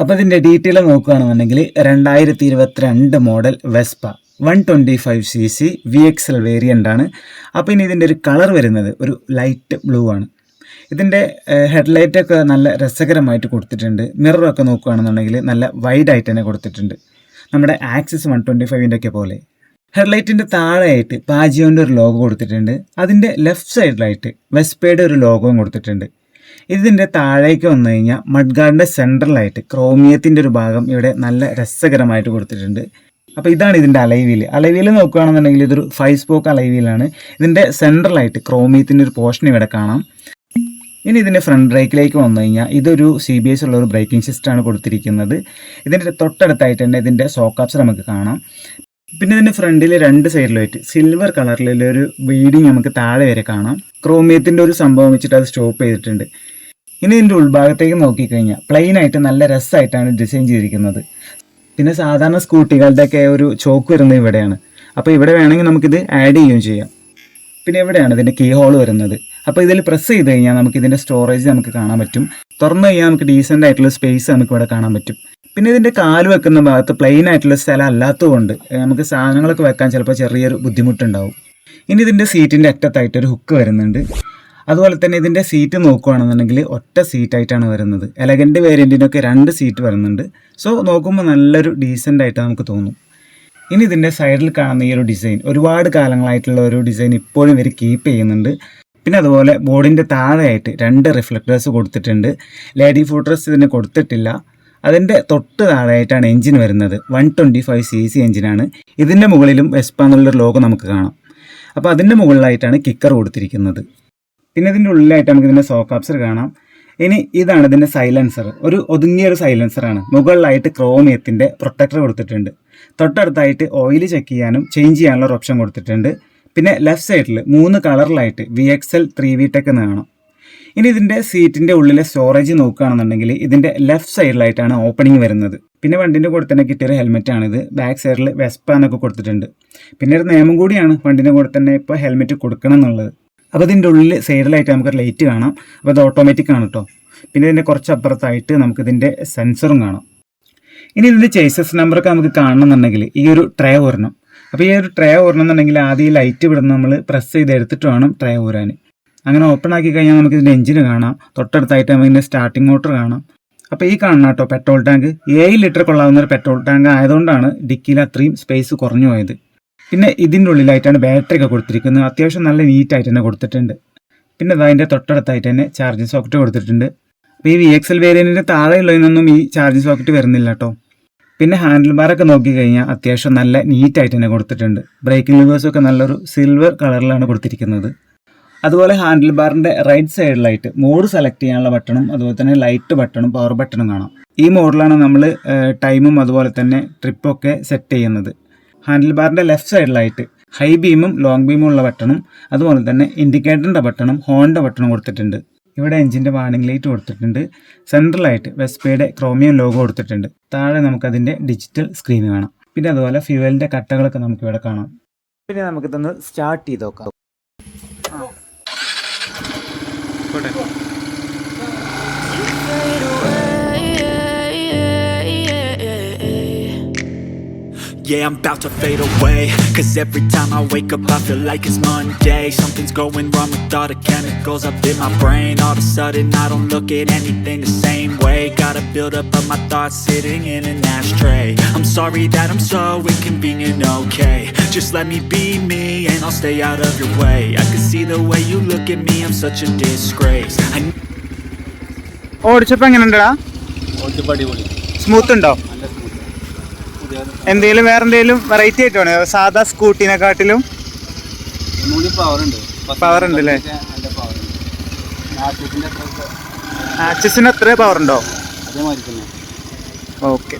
അപ്പോൾ ഇതിൻ്റെ ഡീറ്റെയിൽ നോക്കുകയാണെന്നുണ്ടെങ്കിൽ 2022 model Vespa 125cc VXL variant ആണ്. അപ്പോൾ ഇനി ഇതിൻ്റെ ഒരു കളർ വരുന്നത് ഒരു ലൈറ്റ് ബ്ലൂ ആണ്. ഇതിൻ്റെ ഹെഡ്ലൈറ്റൊക്കെ നല്ല രസകരമായിട്ട് കൊടുത്തിട്ടുണ്ട്. മിററൊക്കെ നോക്കുകയാണെന്നുണ്ടെങ്കിൽ നല്ല വൈഡായിട്ട് തന്നെ കൊടുത്തിട്ടുണ്ട്, നമ്മുടെ ആക്സിസ് 125ൻ്റെ ഒക്കെ പോലെ. ഹെഡ്ലൈറ്റിൻ്റെ താഴെയായിട്ട് പാജിയോൻ്റെ ഒരു ലോഗോ കൊടുത്തിട്ടുണ്ട്. അതിൻ്റെ ലെഫ്റ്റ് സൈഡിലായിട്ട് വെസ്പയുടെ ഒരു ലോഗോയും കൊടുത്തിട്ടുണ്ട്. ഇതിൻ്റെ താഴേക്ക് വന്നു കഴിഞ്ഞാൽ മഡ് ഗാർഡിൻ്റെ സെൻട്രലായിട്ട് ക്രോമിയത്തിൻ്റെ ഒരു ഭാഗം ഇവിടെ നല്ല രസകരമായിട്ട് കൊടുത്തിട്ടുണ്ട്. അപ്പോൾ ഇതാണ് ഇതിൻ്റെ അലൈവീൽ നോക്കുകയാണെന്നുണ്ടെങ്കിൽ ഇതൊരു 5 സ്പോക്ക് അലൈവീലാണ്. ഇതിൻ്റെ സെൻട്രലായിട്ട് ക്രോമിയത്തിൻ്റെ ഒരു പോർഷൻ ഇവിടെ കാണാം. ഇനി ഇതിൻ്റെ ഫ്രണ്ട് ബ്രേക്കിലേക്ക് വന്നു കഴിഞ്ഞാൽ ഇതൊരു CBS ഉള്ള ഒരു ബ്രേക്കിംഗ് സിസ്റ്റമാണ് കൊടുത്തിരിക്കുന്നത്. ഇതിൻ്റെ തൊട്ടടുത്തായിട്ട് തന്നെ ഇതിൻ്റെ സോക്കാപ്സ് നമുക്ക് കാണാം. പിന്നെ ഇതിൻ്റെ ഫ്രണ്ടിൽ 2 സൈഡിലായിട്ട് സിൽവർ കളറിലൊരു ബീഡിങ് നമുക്ക് താഴെ വരെ കാണാം. ക്രോമിയത്തിൻ്റെ ഒരു സംഭവം വെച്ചിട്ട് അത് സ്റ്റോപ്പ് ചെയ്തിട്ടുണ്ട്. ഇനി ഇതിൻ്റെ ഉൾഭാഗത്തേക്ക് നോക്കിക്കഴിഞ്ഞാൽ പ്ലെയിൻ ആയിട്ട് നല്ല രസമായിട്ടാണ് ഡിസൈൻ ചെയ്തിരിക്കുന്നത്. പിന്നെ സാധാരണ സ്കൂട്ടികളുടെയൊക്കെ ഒരു ചോക്ക് വരുന്നത് ഇവിടെയാണ്. അപ്പോൾ ഇവിടെ വേണമെങ്കിൽ നമുക്കിത് ആഡ് ചെയ്യുകയും ചെയ്യാം. പിന്നെ ഇവിടെയാണ് ഇതിൻ്റെ കീ ഹോൾ വരുന്നത്. അപ്പോൾ ഇതിൽ പ്രസ് ചെയ്ത് കഴിഞ്ഞാൽ നമുക്ക് ഇതിൻ്റെ സ്റ്റോറേജ് നമുക്ക് കാണാൻ പറ്റും. തുറന്നു കഴിഞ്ഞാൽ നമുക്ക് ഡീസൻ്റ് ആയിട്ടുള്ള സ്പേസ് നമുക്ക് ഇവിടെ കാണാൻ പറ്റും. പിന്നെ ഇതിൻ്റെ കാല് വെക്കുന്ന ഭാഗത്ത് പ്ലെയിൻ ആയിട്ടുള്ള സ്ഥലം അല്ലാത്തതുകൊണ്ട് നമുക്ക് സാധനങ്ങളൊക്കെ വെക്കാൻ ചിലപ്പോൾ ചെറിയൊരു ബുദ്ധിമുട്ടുണ്ടാവും. ഇനി ഇതിൻ്റെ സീറ്റിൻ്റെ അറ്റത്തായിട്ടൊരു ഹുക്ക് വരുന്നുണ്ട്. അതുപോലെ തന്നെ ഇതിൻ്റെ സീറ്റ് നോക്കുകയാണെന്നുണ്ടെങ്കിൽ ഒറ്റ സീറ്റായിട്ടാണ് വരുന്നത്. എലഗൻ്റ് വേരിയൻറ്റിനൊക്കെ 2 സീറ്റ് വരുന്നുണ്ട്. സോ നോക്കുമ്പോൾ നല്ലൊരു ഡീസൻ്റ് ആയിട്ട് നമുക്ക് തോന്നും. ഇനി ഇതിൻ്റെ സൈഡിൽ കാണുന്ന ഈ ഒരു ഡിസൈൻ ഒരുപാട് കാലങ്ങളായിട്ടുള്ള ഒരു ഡിസൈൻ ഇപ്പോഴും ഇവർ കീപ്പ് ചെയ്യുന്നുണ്ട്. പിന്നെ അതുപോലെ ബോർഡിൻ്റെ താഴെയായിട്ട് 2 റിഫ്ലക്ടേഴ്സ് കൊടുത്തിട്ടുണ്ട്. ലേഡി ഫൂട്ടേഴ്സ് ഇതിന് കൊടുത്തിട്ടില്ല. അതിൻ്റെ തൊട്ട് താഴെയായിട്ടാണ് എഞ്ചിൻ വരുന്നത്. 125cc എഞ്ചിനാണ്. ഇതിൻ്റെ മുകളിലും വെസ്പ എന്നുള്ളൊരു ലോഗോ നമുക്ക് കാണാം. അപ്പോൾ അതിൻ്റെ മുകളിലായിട്ടാണ് കിക്കർ കൊടുത്തിരിക്കുന്നത്. പിന്നെ ഇതിൻ്റെ ഉള്ളിലായിട്ട് നമുക്ക് ഇതിൻ്റെ സോക്കാപ്സർ കാണാം. ഇനി ഇതാണ് ഇതിൻ്റെ സൈലൻസർ. ഒരു ഒതുങ്ങിയൊരു സൈലൻസറാണ്. മുകളിലായിട്ട് ക്രോമിയത്തിൻ്റെ പ്രൊട്ടക്ടർ കൊടുത്തിട്ടുണ്ട്. തൊട്ടടുത്തായിട്ട് ഓയിൽ ചെക്ക് ചെയ്യാനും ചേഞ്ച് ചെയ്യാനുള്ള ഒരു ഓപ്ഷൻ കൊടുത്തിട്ടുണ്ട്. പിന്നെ ലെഫ്റ്റ് സൈഡിൽ 3 കളറിലായിട്ട് VXL 3VTEC എന്ന് കാണാം. ഇനി ഇതിൻ്റെ സീറ്റിൻ്റെ ഉള്ളിലെ സ്റ്റോറേജ് നോക്കുകയാണെന്നുണ്ടെങ്കിൽ ഇതിൻ്റെ ലെഫ്റ്റ് സൈഡിലായിട്ടാണ് ഓപ്പണിംഗ് വരുന്നത്. പിന്നെ വണ്ടിൻ്റെ കൂടെ തന്നെ കിട്ടിയൊരു ഹെൽമെറ്റാണിത്. ബാക്ക് സൈഡിൽ വെസ്പ എന്നൊക്കെ കൊടുത്തിട്ടുണ്ട്. പിന്നെ ഒരു നിയമം കൂടിയാണ് വണ്ടിൻ്റെ കൂടെ തന്നെ ഇപ്പോൾ ഹെൽമെറ്റ് കൊടുക്കണം എന്നുള്ളത്. അപ്പോൾ ഇതിൻ്റെ ഉള്ളിൽ സൈഡിലായിട്ട് നമുക്കൊരു ലൈറ്റ് കാണാം. അപ്പോൾ അത് ഓട്ടോമാറ്റിക് ആണ് കേട്ടോ. പിന്നെ ഇതിൻ്റെ കുറച്ച് അപ്പുറത്തായിട്ട് നമുക്കിതിൻ്റെ സെൻസറും കാണാം. ഇനി ഇതിൻ്റെ ചേസസ് നമ്പറൊക്കെ നമുക്ക് കാണണമെന്നുണ്ടെങ്കിൽ ഈ ഒരു ട്രേ ഊരണം. അപ്പോൾ ഈ ഒരു ട്രേ ഊരണമെന്നുണ്ടെങ്കിൽ ആദ്യം ഈ ലൈറ്റ് ഇവിടുന്ന് നമ്മൾ പ്രസ് ചെയ്ത് എടുത്തിട്ട് വേണം ട്രേ ഊരാൻ. അങ്ങനെ ഓപ്പൺ ആക്കി കഴിഞ്ഞാൽ നമുക്ക് ഇതിൻ്റെ എഞ്ചിന് കാണാം. തൊട്ടടുത്തായിട്ട് നമുക്ക് ഇതിൻ്റെ സ്റ്റാർട്ടിംഗ് മോട്ടർ കാണാം. അപ്പോൾ ഈ കാണണം കേട്ടോ പെട്രോൾ ടാങ്ക്. 7 ലിറ്റർ കൊള്ളാവുന്ന ഒരു പെട്രോൾ ടാങ്ക് ആയതുകൊണ്ടാണ് ഡിക്കിയിൽ അത്രയും സ്പേസ് കുറഞ്ഞു പോയത്. പിന്നെ ഇതിൻ്റെ ഉള്ളിലായിട്ടാണ് ബാറ്ററി ഒക്കെ കൊടുത്തിരിക്കുന്നത്. അത്യാവശ്യം നല്ല നീറ്റായിട്ട് തന്നെ കൊടുത്തിട്ടുണ്ട്. പിന്നെ അതിൻ്റെ തൊട്ടടുത്തായിട്ട് തന്നെ ചാർജിങ് സോക്കറ്റ് കൊടുത്തിട്ടുണ്ട്. അപ്പോൾ ഈ VXL വേരിയൻറ്റിൻ്റെ താഴെയുള്ളതിനൊന്നും ഈ ചാർജിങ് സോക്കറ്റ് വരുന്നില്ല കേട്ടോ. പിന്നെ ഹാൻഡിൽ ബാറൊക്കെ നോക്കിക്കഴിഞ്ഞാൽ അത്യാവശ്യം നല്ല നീറ്റായിട്ട് തന്നെ കൊടുത്തിട്ടുണ്ട്. ബ്രേക്കിംഗ് ലിവേഴ്സൊക്കെ നല്ലൊരു സിൽവർ കളറിലാണ് കൊടുത്തിരിക്കുന്നത്. അതുപോലെ ഹാൻഡിൽ ബാറിൻ്റെ റൈറ്റ് സൈഡിലായിട്ട് മോഡ് സെലക്ട് ചെയ്യാനുള്ള ബട്ടണും അതുപോലെ തന്നെ ലൈറ്റ് ബട്ടണും പവർ ബട്ടണും കാണാം. ഈ മോഡിലാണ് നമ്മൾ ടൈമും അതുപോലെ തന്നെ ട്രിപ്പൊക്കെ സെറ്റ് ചെയ്യുന്നത്. ഹാൻഡിൽ ബാറിൻ്റെ ലെഫ്റ്റ് സൈഡിലായിട്ട് ഹൈ ബീമും ലോങ് ബീമും ഉള്ള ബട്ടണും അതുപോലെ തന്നെ ഇൻഡിക്കേറ്ററിൻ്റെ ബട്ടണും ഹോണിൻ്റെ ബട്ടണും കൊടുത്തിട്ടുണ്ട്. ഇവിടെ എഞ്ചിൻ്റെ വാർണിംഗ് ലൈറ്റ് കൊടുത്തിട്ടുണ്ട്. സെൻട്രലായിട്ട് വെസ്പയുടെ ക്രോമിയം ലോഗോ കൊടുത്തിട്ടുണ്ട്. താഴെ നമുക്കതിൻ്റെ ഡിജിറ്റൽ സ്ക്രീൻ കാണാം. പിന്നെ അതുപോലെ ഫ്യൂവലിൻ്റെ കട്ടകളൊക്കെ നമുക്കിവിടെ കാണാം. പിന്നെ നമുക്കിതൊന്ന് സ്റ്റാർട്ട് ചെയ്ത് നോക്കാം. Yeah, I'm about to fade away, cause every time I wake up I feel like it's Monday. Something's going wrong with all the chemicals up in my brain. All of a sudden I don't look at anything the same way. Gotta build up of my thoughts sitting in an ashtray. I'm sorry that I'm so inconvenient, okay. Just let me be me and I'll stay out of your way. I can see the way you look at me, I'm such a disgrace. ഓടിച്ചപ്പോൾ എങ്ങനെയുണ്ടാ? Smooth ഉണ്ടോ? എന്തെങ്കിലും വേറെ എന്തെങ്കിലും variety ആയിട്ട് വേണോ സാധാ സ്കൂട്ടിനെക്കാട്ടിലും? Power ഉണ്ട് അല്ലേ? ആക്സിസിന് എത്ര പവർ ഉണ്ടോ? ഓക്കെ.